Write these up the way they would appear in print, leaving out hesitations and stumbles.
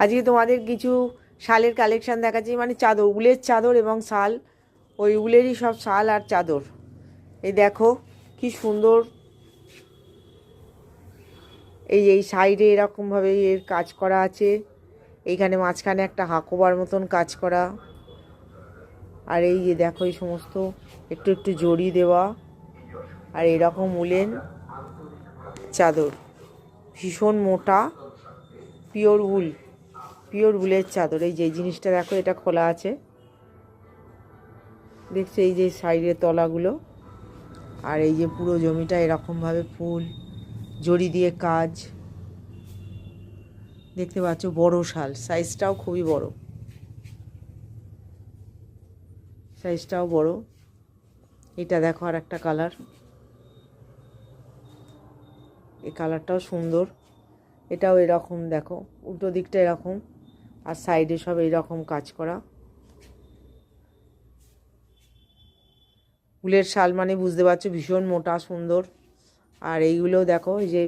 আজকে তোমাদের কিছু শালের কালেকশান দেখাচ্ছি, মানে চাদর, উলের চাদর এবং শাল, ওই উলেরই সব শাল আর চাদর। এই দেখো কি সুন্দর, এই সাইডে এরকমভাবে এর কাজ করা আছে, এইখানে মাঝখানে একটা হাকোবার মতন কাজ করা, আর এই যে দেখো এই সমস্ত একটু একটু জড়ি দেওয়া, আর এরকম উলেন চাদর, ভীষণ মোটা, পিওর উলের চাদর। এই যে জিনিসটা দেখো, এটা খোলা আছে, দেখছো এই যে সাইডের তলাগুলো, আর এই যে পুরো জমিটা এরকমভাবে ফুল জড়ি দিয়ে কাজ, দেখতে পাচ্ছ। বড় শাল, সাইজটাও খুবই বড়, সাইজটাও বড়। এটা দেখো আর একটা কালার, এই কালারটাও সুন্দর, এটাও এরকম দেখো, উল্টো দিকটা এরকম, আর সাইডে সব এইরকম কাজ করা। উলের শাল মানে বুঝতে পারছো ভীষণ মোটা সুন্দর। আর এইগুলো দেখো, এই যে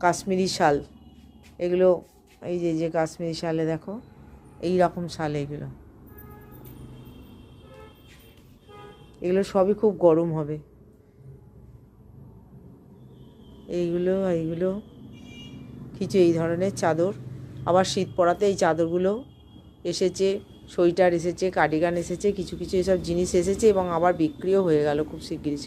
কাশ্মীরি শাল, এগুলো এই যে কাশ্মীরি শালে দেখো এই রকম শাল, এগুলো সবই খুব গরম হবে। এইগুলো কিছু এই ধরনের চাদর। আবার শীত পড়াতে এই চাদরগুলো এসেছে, সোয়েটার এসেছে, কার্ডিগান এসেছে, কিছু কিছু এসব জিনিস এসেছে, এবং আবার বিক্রিও হয়ে গেল খুব শিগগিরি।